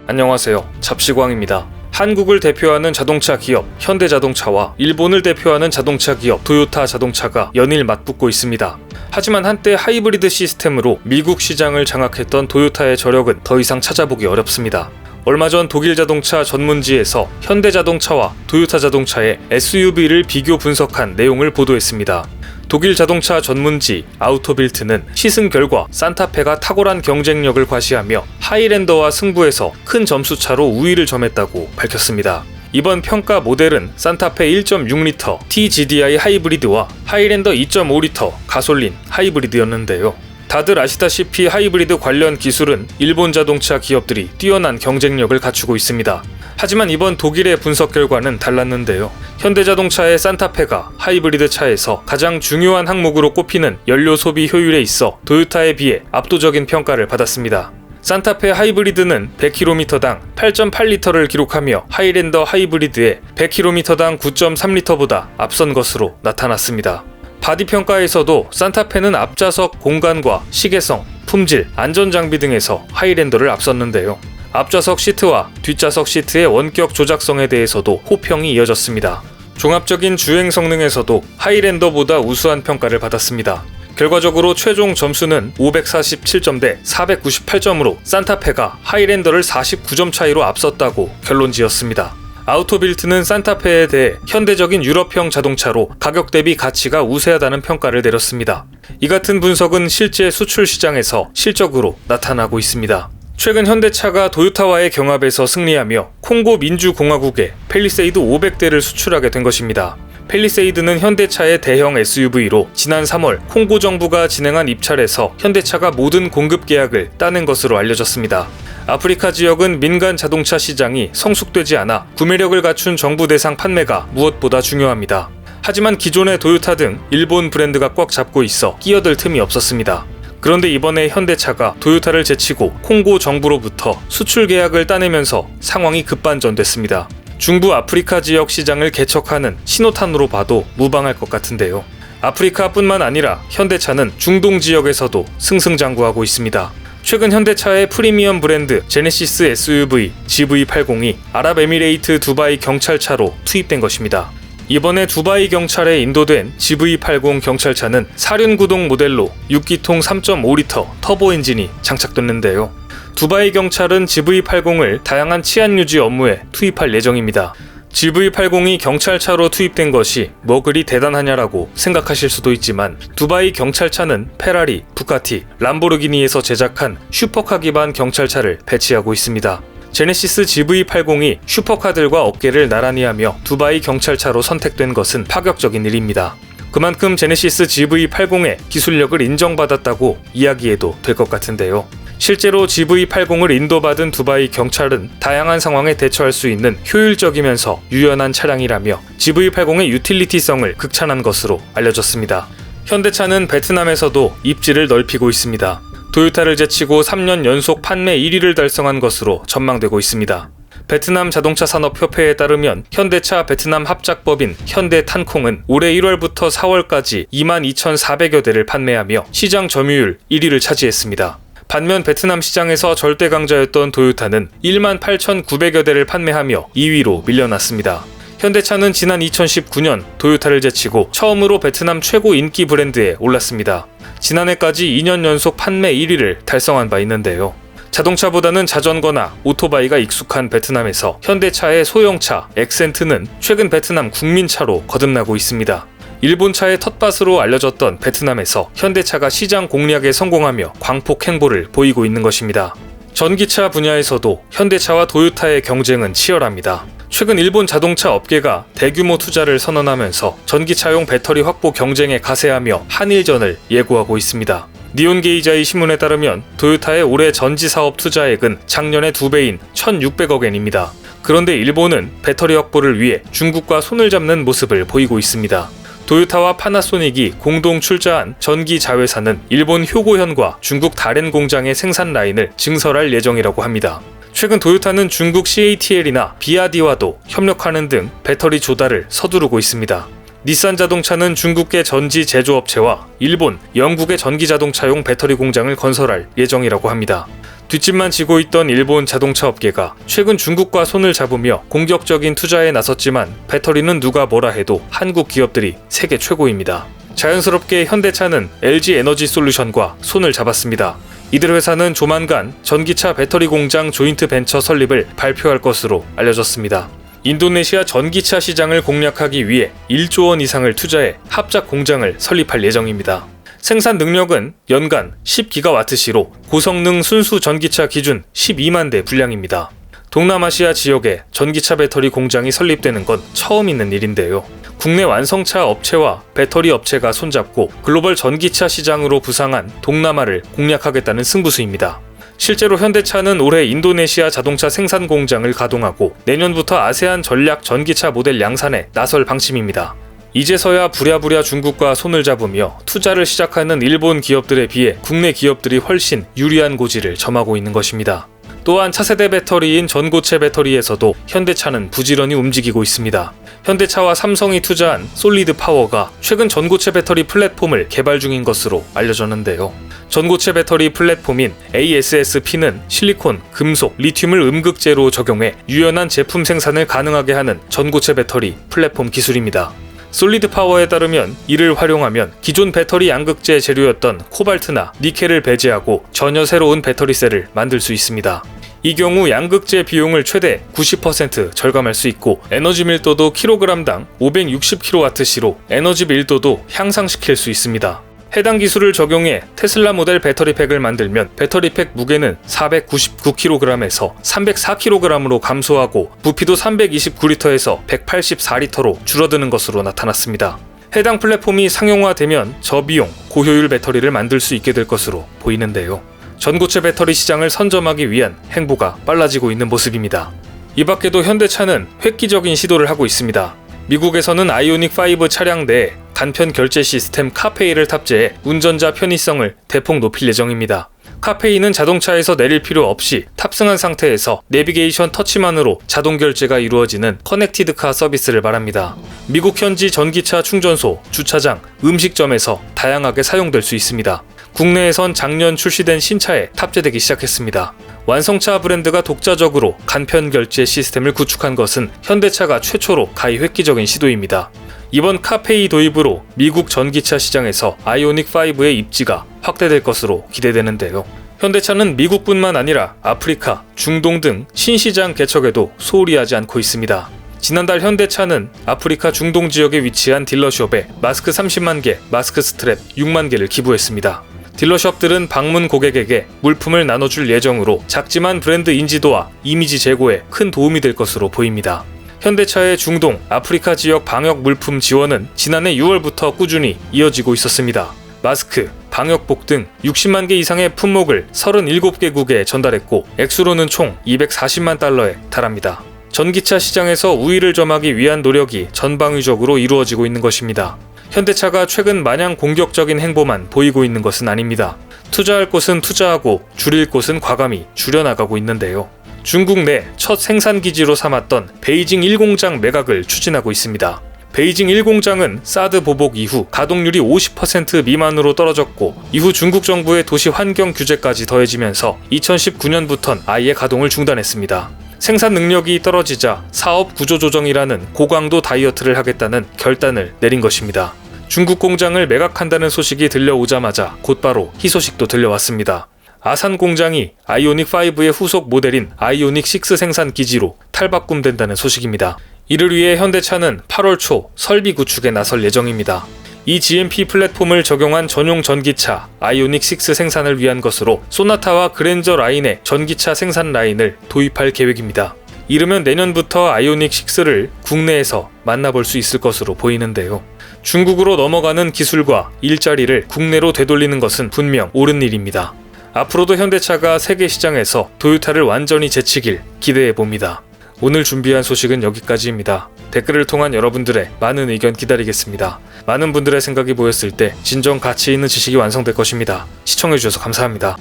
안녕하세요. 잡시광입니다. 한국을 대표하는 자동차 기업 현대자동차와 일본을 대표하는 자동차 기업 도요타 자동차가 연일 맞붙고 있습니다. 하지만 한때 하이브리드 시스템으로 미국 시장을 장악했던 도요타의 저력은 더 이상 찾아보기 어렵습니다. 얼마 전 독일 자동차 전문지에서 현대자동차와 도요타 자동차의 SUV를 비교 분석한 내용을 보도했습니다. 독일 자동차 전문지 아우토빌트는 시승 결과 산타페가 탁월한 경쟁력을 과시하며 하이랜더와 승부에서 큰 점수차로 우위를 점했다고 밝혔습니다. 이번 평가 모델은 산타페 1.6L TGDI 하이브리드와 하이랜더 2.5L 가솔린 하이브리드였는데요. 다들 아시다시피 하이브리드 관련 기술은 일본 자동차 기업들이 뛰어난 경쟁력을 갖추고 있습니다. 하지만 이번 독일의 분석 결과는 달랐는데요. 현대자동차의 산타페가 하이브리드 차에서 가장 중요한 항목으로 꼽히는 연료 소비 효율에 있어 도요타에 비해 압도적인 평가를 받았습니다. 산타페 하이브리드는 100km당 8.8L를 기록하며 하이랜더 하이브리드의 100km당 9.3L보다 앞선 것으로 나타났습니다. 바디 평가에서도 산타페는 앞좌석 공간과 시계성, 품질, 안전장비 등에서 하이랜더를 앞섰는데요. 앞좌석 시트와 뒷좌석 시트의 원격 조작성에 대해서도 호평이 이어졌습니다. 종합적인 주행 성능에서도 하이랜더보다 우수한 평가를 받았습니다. 결과적으로 최종 점수는 547점 대 498점으로 산타페가 하이랜더를 49점 차이로 앞섰다고 결론지었습니다. 아우토빌트는 산타페에 대해 현대적인 유럽형 자동차로 가격 대비 가치가 우세하다는 평가를 내렸습니다. 이 같은 분석은 실제 수출 시장에서 실적으로 나타나고 있습니다. 최근 현대차가 도요타와의 경합에서 승리하며 콩고 민주공화국에 팰리세이드 500대를 수출하게 된 것입니다. 팰리세이드는 현대차의 대형 SUV로 지난 3월 콩고 정부가 진행한 입찰에서 현대차가 모든 공급 계약을 따낸 것으로 알려졌습니다. 아프리카 지역은 민간 자동차 시장이 성숙되지 않아 구매력을 갖춘 정부 대상 판매가 무엇보다 중요합니다. 하지만 기존의 도요타 등 일본 브랜드가 꽉 잡고 있어 끼어들 틈이 없었습니다. 그런데 이번에 현대차가 도요타를 제치고 콩고 정부로부터 수출 계약을 따내면서 상황이 급반전됐습니다. 중부 아프리카 지역 시장을 개척하는 신호탄으로 봐도 무방할 것 같은데요. 아프리카뿐만 아니라 현대차는 중동 지역에서도 승승장구하고 있습니다. 최근 현대차의 프리미엄 브랜드 제네시스 SUV GV80이 아랍에미레이트 두바이 경찰차로 투입된 것입니다. 이번에 두바이 경찰에 인도된 GV80 경찰차는 4륜구동 모델로 6기통 3.5L 터보 엔진이 장착됐는데요. 두바이 경찰은 GV80을 다양한 치안 유지 업무에 투입할 예정입니다. GV80이 경찰차로 투입된 것이 뭐 그리 대단하냐라고 생각하실 수도 있지만 두바이 경찰차는 페라리, 부카티, 람보르기니에서 제작한 슈퍼카 기반 경찰차를 배치하고 있습니다. 제네시스 GV80이 슈퍼카들과 어깨를 나란히 하며 두바이 경찰차로 선택된 것은 파격적인 일입니다. 그만큼 제네시스 GV80의 기술력을 인정받았다고 이야기해도 될 것 같은데요. 실제로 GV80을 인도받은 두바이 경찰은 다양한 상황에 대처할 수 있는 효율적이면서 유연한 차량이라며 GV80의 유틸리티성을 극찬한 것으로 알려졌습니다. 현대차는 베트남에서도 입지를 넓히고 있습니다. 도요타를 제치고 3년 연속 판매 1위를 달성한 것으로 전망되고 있습니다. 베트남 자동차 산업협회에 따르면 현대차 베트남 합작법인 현대탄콩은 올해 1월부터 4월까지 22,400여 대를 판매하며 시장 점유율 1위를 차지했습니다. 반면 베트남 시장에서 절대 강자였던 도요타는 18,900여 대를 판매하며 2위로 밀려났습니다. 현대차는 지난 2019년 도요타를 제치고 처음으로 베트남 최고 인기 브랜드에 올랐습니다. 지난해까지 2년 연속 판매 1위를 달성한 바 있는데요. 자동차보다는 자전거나 오토바이가 익숙한 베트남에서 현대차의 소형차 엑센트는 최근 베트남 국민차로 거듭나고 있습니다. 일본차의 텃밭으로 알려졌던 베트남에서 현대차가 시장 공략에 성공하며 광폭 행보를 보이고 있는 것입니다. 전기차 분야에서도 현대차와 도요타의 경쟁은 치열합니다. 최근 일본 자동차 업계가 대규모 투자를 선언하면서 전기차용 배터리 확보 경쟁에 가세하며 한일전을 예고하고 있습니다. 니온게이자이 신문에 따르면 도요타의 올해 전지 사업 투자액은 작년의 2배인 1,600억 엔입니다. 그런데 일본은 배터리 확보를 위해 중국과 손을 잡는 모습을 보이고 있습니다. 도요타와 파나소닉이 공동 출자한 전기 자회사는 일본 효고현과 중국 다롄 공장의 생산 라인을 증설할 예정이라고 합니다. 최근 도요타는 중국 CATL이나 비아디와도 협력하는 등 배터리 조달을 서두르고 있습니다. 닛산 자동차는 중국계 전지 제조업체와 일본, 영국의 전기자동차용 배터리 공장을 건설할 예정이라고 합니다. 뒷짐만 지고 있던 일본 자동차 업계가 최근 중국과 손을 잡으며 공격적인 투자에 나섰지만 배터리는 누가 뭐라 해도 한국 기업들이 세계 최고입니다. 자연스럽게 현대차는 LG 에너지 솔루션과 손을 잡았습니다. 이들 회사는 조만간 전기차 배터리 공장 조인트 벤처 설립을 발표할 것으로 알려졌습니다. 인도네시아 전기차 시장을 공략하기 위해 1조 원 이상을 투자해 합작 공장을 설립할 예정입니다. 생산 능력은 연간 10기가와트시로 고성능 순수 전기차 기준 12만 대 분량입니다. 동남아시아 지역에 전기차 배터리 공장이 설립되는 건 처음 있는 일인데요. 국내 완성차 업체와 배터리 업체가 손잡고 글로벌 전기차 시장으로 부상한 동남아를 공략하겠다는 승부수입니다. 실제로 현대차는 올해 인도네시아 자동차 생산 공장을 가동하고 내년부터 아세안 전략 전기차 모델 양산에 나설 방침입니다. 이제서야 부랴부랴 중국과 손을 잡으며 투자를 시작하는 일본 기업들에 비해 국내 기업들이 훨씬 유리한 고지를 점하고 있는 것입니다. 또한 차세대 배터리인 전고체 배터리에서도 현대차는 부지런히 움직이고 있습니다. 현대차와 삼성이 투자한 솔리드 파워가 최근 전고체 배터리 플랫폼을 개발 중인 것으로 알려졌는데요. 전고체 배터리 플랫폼인 ASSP는 실리콘, 금속, 리튬을 음극재로 적용해 유연한 제품 생산을 가능하게 하는 전고체 배터리 플랫폼 기술입니다. 솔리드 파워에 따르면 이를 활용하면 기존 배터리 양극재 재료였던 코발트나 니켈을 배제하고 전혀 새로운 배터리셀을 만들 수 있습니다. 이 경우 양극재 비용을 최대 90% 절감할 수 있고 에너지 밀도도 kg당 560kWh로 에너지 밀도도 향상시킬 수 있습니다. 해당 기술을 적용해 테슬라 모델 배터리팩을 만들면 배터리팩 무게는 499kg에서 304kg으로 감소하고 부피도 329L에서 184L로 줄어드는 것으로 나타났습니다. 해당 플랫폼이 상용화되면 저비용, 고효율 배터리를 만들 수 있게 될 것으로 보이는데요. 전고체 배터리 시장을 선점하기 위한 행보가 빨라지고 있는 모습입니다. 이 밖에도 현대차는 획기적인 시도를 하고 있습니다. 미국에서는 아이오닉5 차량 내에 간편 결제 시스템 카페이를 탑재해 운전자 편의성을 대폭 높일 예정입니다. 카페이는 자동차에서 내릴 필요 없이 탑승한 상태에서 내비게이션 터치만으로 자동 결제가 이루어지는 커넥티드카 서비스를 말합니다. 미국 현지 전기차 충전소, 주차장, 음식점에서 다양하게 사용될 수 있습니다. 국내에선 작년 출시된 신차에 탑재되기 시작했습니다. 완성차 브랜드가 독자적으로 간편 결제 시스템을 구축한 것은 현대차가 최초로 가히 획기적인 시도입니다. 이번 카페이 도입으로 미국 전기차 시장에서 아이오닉5의 입지가 확대될 것으로 기대되는데요. 현대차는 미국뿐만 아니라 아프리카, 중동 등 신시장 개척에도 소홀히 하지 않고 있습니다. 지난달 현대차는 아프리카 중동 지역에 위치한 딜러숍에 마스크 30만 개, 마스크 스트랩 6만 개를 기부했습니다. 딜러숍들은 방문 고객에게 물품을 나눠줄 예정으로 작지만 브랜드 인지도와 이미지 제고에 큰 도움이 될 것으로 보입니다. 현대차의 중동, 아프리카 지역 방역 물품 지원은 지난해 6월부터 꾸준히 이어지고 있었습니다. 마스크, 방역복 등 60만 개 이상의 품목을 37개국에 전달했고 액수로는 총 240만 달러에 달합니다. 전기차 시장에서 우위를 점하기 위한 노력이 전방위적으로 이루어지고 있는 것입니다. 현대차가 최근 마냥 공격적인 행보만 보이고 있는 것은 아닙니다. 투자할 곳은 투자하고 줄일 곳은 과감히 줄여나가고 있는데요. 중국 내 첫 생산기지로 삼았던 베이징 1공장 매각을 추진하고 있습니다. 베이징 1공장은 사드 보복 이후 가동률이 50% 미만으로 떨어졌고 이후 중국 정부의 도시 환경 규제까지 더해지면서 2019년부턴 아예 가동을 중단했습니다. 생산 능력이 떨어지자 사업 구조 조정이라는 고강도 다이어트를 하겠다는 결단을 내린 것입니다. 중국 공장을 매각한다는 소식이 들려오자마자 곧바로 희소식도 들려왔습니다. 아산 공장이 아이오닉5의 후속 모델인 아이오닉6 생산 기지로 탈바꿈된다는 소식입니다. 이를 위해 현대차는 8월 초 설비 구축에 나설 예정입니다. 이 GMP 플랫폼을 적용한 전용 전기차 아이오닉6 생산을 위한 것으로 소나타와 그랜저 라인의 전기차 생산 라인을 도입할 계획입니다. 이르면 내년부터 아이오닉6를 국내에서 만나볼 수 있을 것으로 보이는데요. 중국으로 넘어가는 기술과 일자리를 국내로 되돌리는 것은 분명 옳은 일입니다. 앞으로도 현대차가 세계 시장에서 도요타를 완전히 제치길 기대해봅니다. 오늘 준비한 소식은 여기까지입니다. 댓글을 통한 여러분들의 많은 의견 기다리겠습니다. 많은 분들의 생각이 모였을 때 진정 가치 있는 지식이 완성될 것입니다. 시청해주셔서 감사합니다.